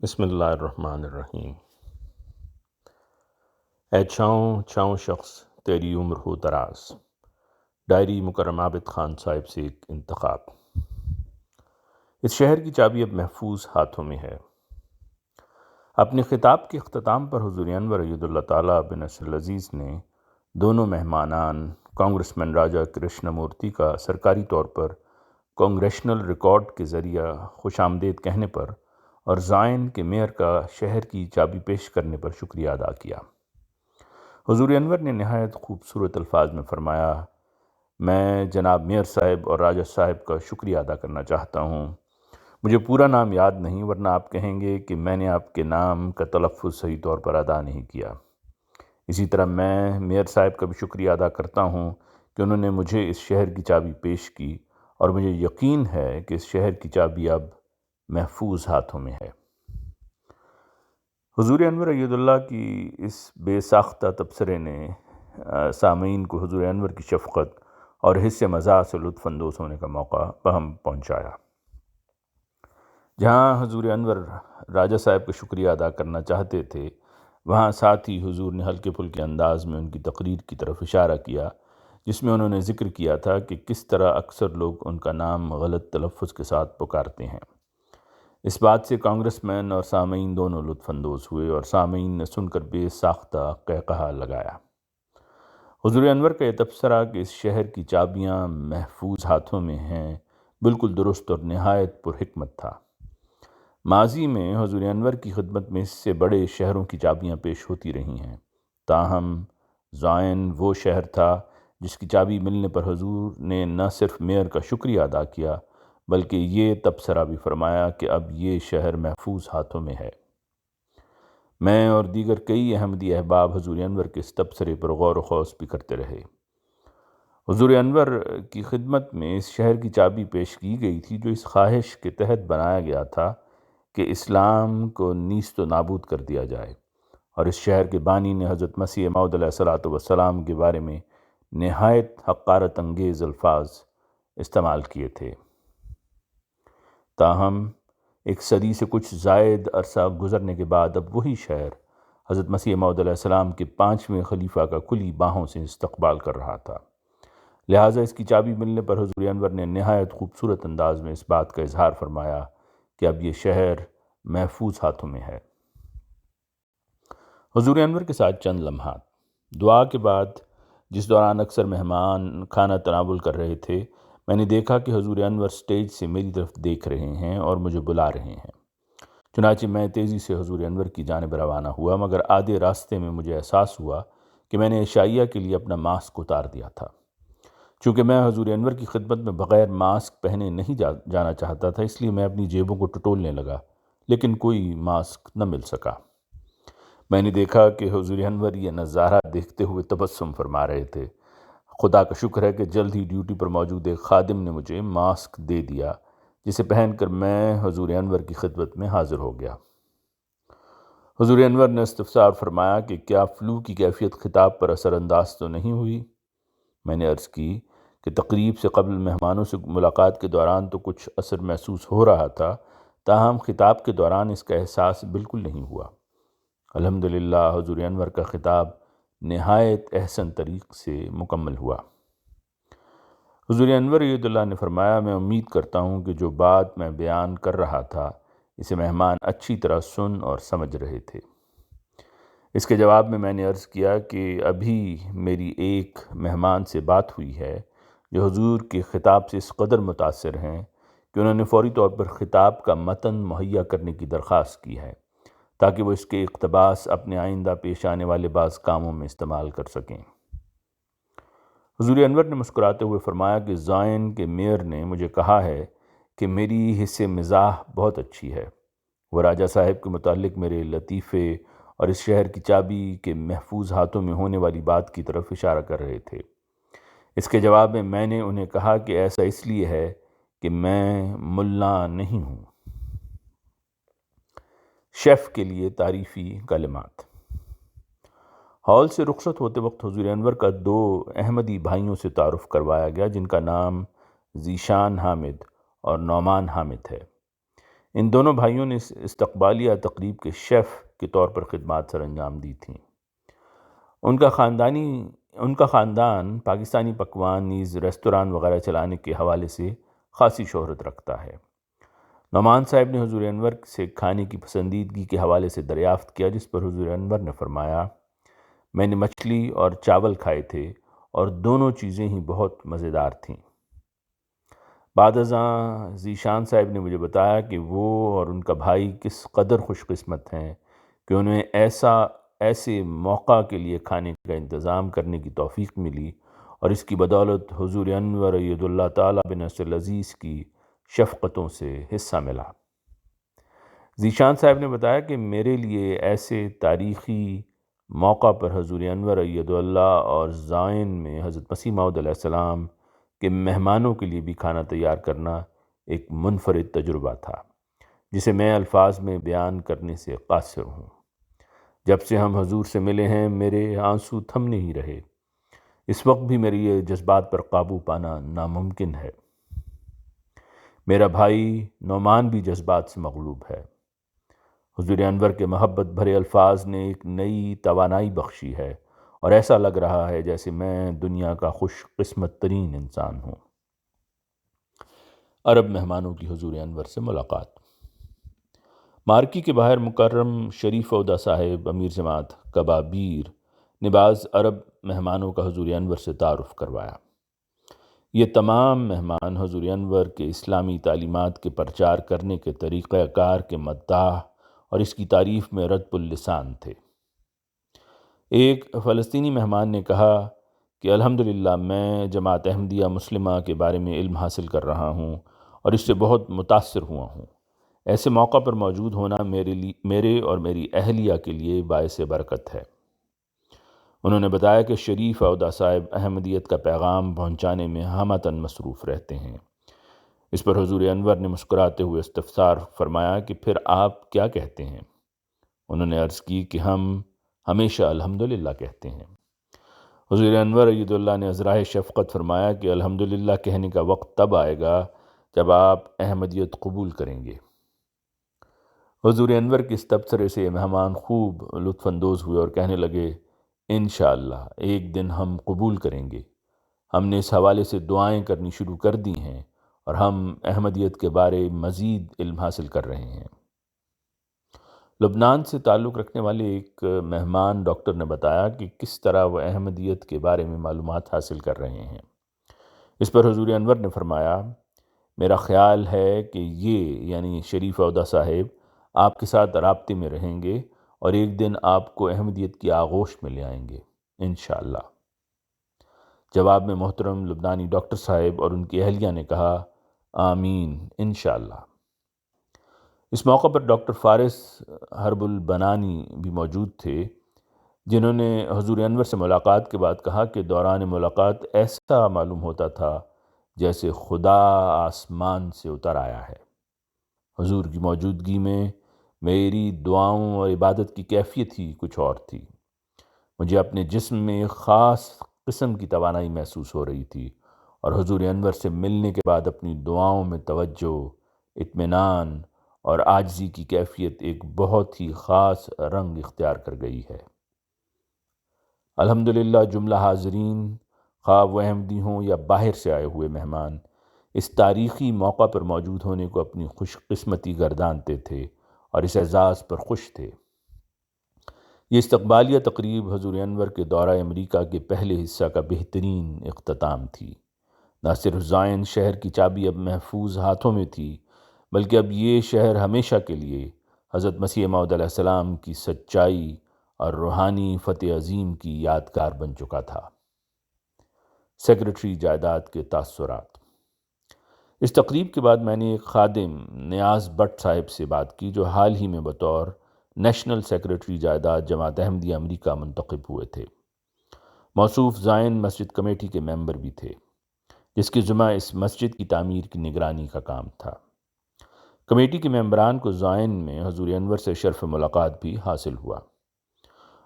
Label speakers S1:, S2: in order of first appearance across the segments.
S1: بسم اللہ الرحمن الرحیم۔ اے چھاؤں چھاؤں شخص تیری عمر ہو دراز، ڈائری مکرم عابد خان صاحب سے ایک انتخاب۔ اس شہر کی چابی اب محفوظ ہاتھوں میں ہے۔ اپنے خطاب کے اختتام پر حضور انور ایداللہ اللہ تعالیٰ بن نصر العزیز نے دونوں مہمانان کانگریسمین راجہ کرشنا مورتی کا سرکاری طور پر کانگریشنل ریکارڈ کے ذریعہ خوش آمدید کہنے پر اور زائن کے میئر کا شہر کی چابی پیش کرنے پر شکریہ ادا کیا۔ حضور انور نے نہایت خوبصورت الفاظ میں فرمایا، میں جناب میئر صاحب اور راجہ صاحب کا شکریہ ادا کرنا چاہتا ہوں۔ مجھے پورا نام یاد نہیں، ورنہ آپ کہیں گے کہ میں نے آپ کے نام کا تلفظ صحیح طور پر ادا نہیں کیا۔ اسی طرح میں میئر صاحب کا بھی شکریہ ادا کرتا ہوں کہ انہوں نے مجھے اس شہر کی چابی پیش کی، اور مجھے یقین ہے کہ اس شہر کی چابی اب محفوظ ہاتھوں میں ہے۔ حضور انور ایداللہ کی اس بے ساختہ تبصرے نے سامعین کو حضور انور کی شفقت اور حس مزاح سے لطف اندوز ہونے کا موقع فہم پہنچایا۔ جہاں حضور انور راجہ صاحب کا شکریہ ادا کرنا چاہتے تھے، وہاں ساتھ ہی حضور نے ہلکے پھلکے انداز میں ان کی تقریر کی طرف اشارہ کیا، جس میں انہوں نے ذکر کیا تھا کہ کس طرح اکثر لوگ ان کا نام غلط تلفظ کے ساتھ پکارتے ہیں۔ اس بات سے کانگریس مین اور سامعین دونوں لطف اندوز ہوئے، اور سامعین نے سن کر بے ساختہ قہقہہ لگایا۔ حضور انور کا یہ تبصرہ کہ اس شہر کی چابیاں محفوظ ہاتھوں میں ہیں بالکل درست اور نہایت پرحکمت تھا۔ ماضی میں حضور انور کی خدمت میں اس سے بڑے شہروں کی چابیاں پیش ہوتی رہی ہیں، تاہم زائن وہ شہر تھا جس کی چابی ملنے پر حضور نے نہ صرف میئر کا شکریہ ادا کیا، بلکہ یہ تبصرہ بھی فرمایا کہ اب یہ شہر محفوظ ہاتھوں میں ہے۔ میں اور دیگر کئی احمدی احباب حضور انور کے اس تبصرے پر غور و خوض بھی کرتے رہے۔ حضور انور کی خدمت میں اس شہر کی چابی پیش کی گئی تھی جو اس خواہش کے تحت بنایا گیا تھا کہ اسلام کو نیست و نابود کر دیا جائے، اور اس شہر کے بانی نے حضرت مسیح موعود علیہ الصلوۃ والسلام کے بارے میں نہایت حقارت انگیز الفاظ استعمال کیے تھے۔ تاہم ایک صدی سے کچھ زائد عرصہ گزرنے کے بعد اب وہی شہر حضرت مسیح موعود علیہ السلام کے 5ویں خلیفہ کا کھلی باہوں سے استقبال کر رہا تھا۔ لہٰذا اس کی چابی ملنے پر حضور انور نے نہایت خوبصورت انداز میں اس بات کا اظہار فرمایا کہ اب یہ شہر محفوظ ہاتھوں میں ہے۔ حضور انور کے ساتھ چند لمحات۔ دعا کے بعد جس دوران اکثر مہمان کھانا تناول کر رہے تھے، میں نے دیکھا کہ حضور انور سٹیج سے میری طرف دیکھ رہے ہیں اور مجھے بلا رہے ہیں۔ چنانچہ میں تیزی سے حضور انور کی جانب روانہ ہوا، مگر آدھے راستے میں مجھے احساس ہوا کہ میں نے عشائیہ کے لیے اپنا ماسک اتار دیا تھا۔ چونکہ میں حضور انور کی خدمت میں بغیر ماسک پہنے نہیں جانا چاہتا تھا، اس لیے میں اپنی جیبوں کو ٹٹولنے لگا، لیکن کوئی ماسک نہ مل سکا۔ میں نے دیکھا کہ حضور انور یہ نظارہ دیکھتے ہوئے تبسم فرما رہے تھے۔ خدا کا شکر ہے کہ جلد ہی ڈیوٹی پر موجود ایک خادم نے مجھے ماسک دے دیا، جسے پہن کر میں حضور انور کی خدمت میں حاضر ہو گیا۔ حضور انور نے استفسار فرمایا کہ کیا فلو کی کیفیت خطاب پر اثر انداز تو نہیں ہوئی؟ میں نے عرض کی کہ تقریب سے قبل مہمانوں سے ملاقات کے دوران تو کچھ اثر محسوس ہو رہا تھا، تاہم خطاب کے دوران اس کا احساس بالکل نہیں ہوا۔ الحمدللہ حضور انور کا خطاب نہایت احسن طریق سے مکمل ہوا۔ حضور انور ایداللہ نے فرمایا، میں امید کرتا ہوں کہ جو بات میں بیان کر رہا تھا اسے مہمان اچھی طرح سن اور سمجھ رہے تھے۔ اس کے جواب میں نے عرض کیا کہ ابھی میری ایک مہمان سے بات ہوئی ہے جو حضور کے خطاب سے اس قدر متاثر ہیں کہ انہوں نے فوری طور پر خطاب کا متن مہیا کرنے کی درخواست کی ہے، تاکہ وہ اس کے اقتباس اپنے آئندہ پیش آنے والے بعض کاموں میں استعمال کر سکیں۔ حضور انور نے مسکراتے ہوئے فرمایا کہ زائن کے میئر نے مجھے کہا ہے کہ میری حس مزاح بہت اچھی ہے۔ وہ راجہ صاحب کے متعلق میرے لطیفے اور اس شہر کی چابی کے محفوظ ہاتھوں میں ہونے والی بات کی طرف اشارہ کر رہے تھے۔ اس کے جواب میں نے انہیں کہا کہ ایسا اس لیے ہے کہ میں ملا نہیں ہوں۔ شیف کے لیے تعریفی کلمات۔ ہال سے رخصت ہوتے وقت حضور انور کا 2 احمدی بھائیوں سے تعارف کروایا گیا، جن کا نام ذیشان حامد اور نعمان حامد ہے۔ ان دونوں بھائیوں نے اس استقبالیہ تقریب کے شیف کے طور پر خدمات سر انجام دی تھیں۔ ان کا خاندان پاکستانی پکوان نیز ریستوران وغیرہ چلانے کے حوالے سے خاصی شہرت رکھتا ہے۔ نعمان صاحب نے حضور انور سے کھانے کی پسندیدگی کے حوالے سے دریافت کیا، جس پر حضور انور نے فرمایا، میں نے مچھلی اور چاول کھائے تھے اور دونوں چیزیں ہی بہت مزیدار تھیں۔ بعد ازاں ذیشان صاحب نے مجھے بتایا کہ وہ اور ان کا بھائی کس قدر خوش قسمت ہیں کہ انہیں ایسے موقع کے لیے کھانے کا انتظام کرنے کی توفیق ملی، اور اس کی بدولت حضور انور ایدُ اللہ تعالیٰ بن نصر العزیز کی شفقتوں سے حصہ ملا۔ ذیشان صاحب نے بتایا کہ میرے لیے ایسے تاریخی موقع پر حضور انور ایدُ اللہ اور زائن میں حضرت مسیح موعود علیہ السلام کہ مہمانوں کے لیے بھی کھانا تیار کرنا ایک منفرد تجربہ تھا، جسے میں الفاظ میں بیان کرنے سے قاصر ہوں۔ جب سے ہم حضور سے ملے ہیں میرے آنسو تھمنے ہی رہے۔ اس وقت بھی میرے یہ جذبات پر قابو پانا ناممکن ہے۔ میرا بھائی نعمان بھی جذبات سے مغلوب ہے۔ حضور انور کے محبت بھرے الفاظ نے ایک نئی توانائی بخشی ہے، اور ایسا لگ رہا ہے جیسے میں دنیا کا خوش قسمت ترین انسان ہوں۔ عرب مہمانوں کی حضور انور سے ملاقات۔ مارکی کے باہر مکرم شریف عہدہ صاحب امیر جماعت کبابیر نے بعض عرب مہمانوں کا حضور انور سے تعارف کروایا۔ یہ تمام مہمان حضور انور کے اسلامی تعلیمات کے پرچار کرنے کے طریقہ کار کے مداح اور اس کی تعریف میں رطب اللسان تھے۔ ایک فلسطینی مہمان نے کہا کہ الحمدللہ میں جماعت احمدیہ مسلمہ کے بارے میں علم حاصل کر رہا ہوں اور اس سے بہت متاثر ہوا ہوں۔ ایسے موقع پر موجود ہونا میرے اور میری اہلیہ کے لیے باعث برکت ہے۔ انہوں نے بتایا کہ شریف عہدہ صاحب احمدیت کا پیغام پہنچانے میں ہمتاً مصروف رہتے ہیں۔ اس پر حضور انور نے مسکراتے ہوئے استفسار فرمایا کہ پھر آپ کیا کہتے ہیں؟ انہوں نے عرض کی کہ ہم ہمیشہ الحمدللہ کہتے ہیں۔ حضور انور ایدُ اللہ نے عذرائے شفقت فرمایا کہ الحمدللہ کہنے کا وقت تب آئے گا جب آپ احمدیت قبول کریں گے۔ حضور انور کے اس تبصرے سے مہمان خوب لطف اندوز ہوئے اور کہنے لگے، انشاءاللہ ایک دن ہم قبول کریں گے۔ ہم نے اس حوالے سے دعائیں کرنی شروع کر دی ہیں اور ہم احمدیت کے بارے مزید علم حاصل کر رہے ہیں۔ لبنان سے تعلق رکھنے والے ایک مہمان ڈاکٹر نے بتایا کہ کس طرح وہ احمدیت کے بارے میں معلومات حاصل کر رہے ہیں۔ اس پر حضور انور نے فرمایا، میرا خیال ہے کہ یہ یعنی شریف عہدہ صاحب آپ کے ساتھ رابطے میں رہیں گے اور ایک دن آپ کو احمدیت کی آغوش میں لے آئیں گے انشاءاللہ۔ جواب میں محترم لبنانی ڈاکٹر صاحب اور ان کی اہلیہ نے کہا، آمین انشاءاللہ۔ اس موقع پر ڈاکٹر فارس حرب البنانی بھی موجود تھے، جنہوں نے حضور انور سے ملاقات کے بعد کہا کہ دوران ملاقات ایسا معلوم ہوتا تھا جیسے خدا آسمان سے اتر آیا ہے۔ حضور کی موجودگی میں میری دعاؤں اور عبادت کی کیفیت ہی کچھ اور تھی۔ مجھے اپنے جسم میں ایک خاص قسم کی توانائی محسوس ہو رہی تھی، اور حضور انور سے ملنے کے بعد اپنی دعاؤں میں توجہ، اطمینان اور عاجزی کی کیفیت ایک بہت ہی خاص رنگ اختیار کر گئی ہے۔ الحمدللہ جملہ حاضرین، خواہ وہ احمدی ہوں یا باہر سے آئے ہوئے مہمان، اس تاریخی موقع پر موجود ہونے کو اپنی خوش قسمتی گردانتے تھے اور اس اعزاز پر خوش تھے۔ یہ استقبالیہ تقریب حضور انور کے دورہ امریکہ کے پہلے حصہ کا بہترین اختتام تھی۔ نہ صرف زائن شہر کی چابی اب محفوظ ہاتھوں میں تھی، بلکہ اب یہ شہر ہمیشہ کے لیے حضرت مسیح موعود علیہ السلام کی سچائی اور روحانی فتح عظیم کی یادگار بن چکا تھا۔ سیکرٹری جائیداد کے تاثرات۔ اس تقریب کے بعد میں نے ایک خادم نیاز بٹ صاحب سے بات کی، جو حال ہی میں بطور نیشنل سیکرٹری جائیداد جماعت احمدیہ امریکہ منتخب ہوئے تھے۔ موصوف زائن مسجد کمیٹی کے ممبر بھی تھے، جس کی ذمہ اس مسجد کی تعمیر کی نگرانی کا کام تھا۔ کمیٹی کے ممبران کو زائن میں حضور انور سے شرف ملاقات بھی حاصل ہوا۔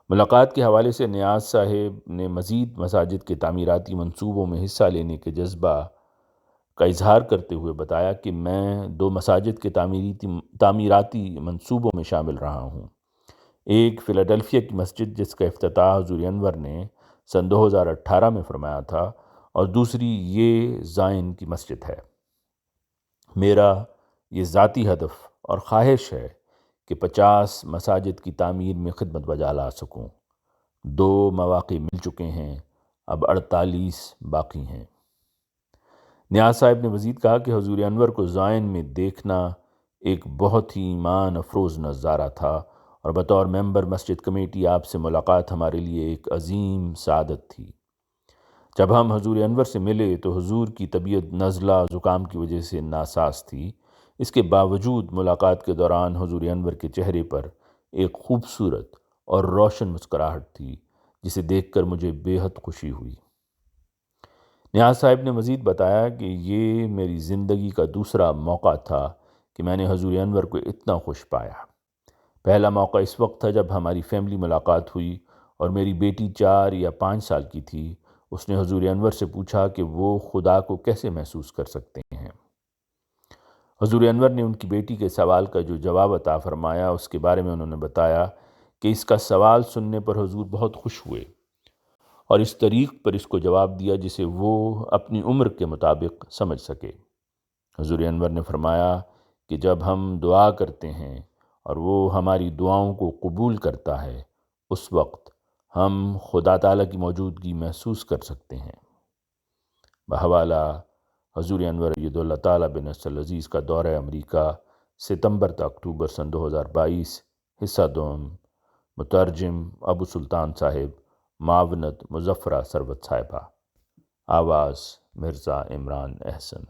S1: ملاقات کے حوالے سے نیاز صاحب نے مزید مساجد کے تعمیراتی منصوبوں میں حصہ لینے کے جذبہ کا اظہار کرتے ہوئے بتایا کہ میں 2 مساجد کے تعمیراتی منصوبوں میں شامل رہا ہوں۔ ایک فیلاڈیلفیا کی مسجد جس کا افتتاح حضور انور نے سن 2018 میں فرمایا تھا، اور دوسری یہ زائن کی مسجد ہے۔ میرا یہ ذاتی ہدف اور خواہش ہے کہ 50 مساجد کی تعمیر میں خدمت بجا لا سکوں۔ 2 مواقع مل چکے ہیں، اب 48 باقی ہیں۔ نیاز صاحب نے مزید کہا کہ حضور انور کو زائن میں دیکھنا ایک بہت ہی ایمان افروز نظارہ تھا، اور بطور ممبر مسجد کمیٹی آپ سے ملاقات ہمارے لیے ایک عظیم سعادت تھی۔ جب ہم حضور انور سے ملے تو حضور کی طبیعت نزلہ زکام کی وجہ سے ناساز تھی۔ اس کے باوجود ملاقات کے دوران حضور انور کے چہرے پر ایک خوبصورت اور روشن مسکراہٹ تھی، جسے دیکھ کر مجھے بے حد خوشی ہوئی۔ نیاز صاحب نے مزید بتایا کہ یہ میری زندگی کا دوسرا موقع تھا کہ میں نے حضور انور کو اتنا خوش پایا۔ پہلا موقع اس وقت تھا جب ہماری فیملی ملاقات ہوئی اور میری بیٹی 4 یا 5 سال کی تھی۔ اس نے حضور انور سے پوچھا کہ وہ خدا کو کیسے محسوس کر سکتے ہیں۔ حضور انور نے ان کی بیٹی کے سوال کا جو جواب عطا فرمایا، اس کے بارے میں انہوں نے بتایا کہ اس کا سوال سننے پر حضور بہت خوش ہوئے اور اس طریق پر اس کو جواب دیا جسے وہ اپنی عمر کے مطابق سمجھ سکے۔ حضور انور نے فرمایا کہ جب ہم دعا کرتے ہیں اور وہ ہماری دعاؤں کو قبول کرتا ہے، اس وقت ہم خدا تعالیٰ کی موجودگی محسوس کر سکتے ہیں۔ بحوالہ حضور انور اید اللہ تعالیٰ بن نصر العزیز کا دورہ امریکہ ستمبر تا اکتوبر سن 2022، حصہ دوم، مترجم ابو سلطان صاحب، معاونت مظفرہ ثروت صاحبہ، آواز مرزا عمران احسن۔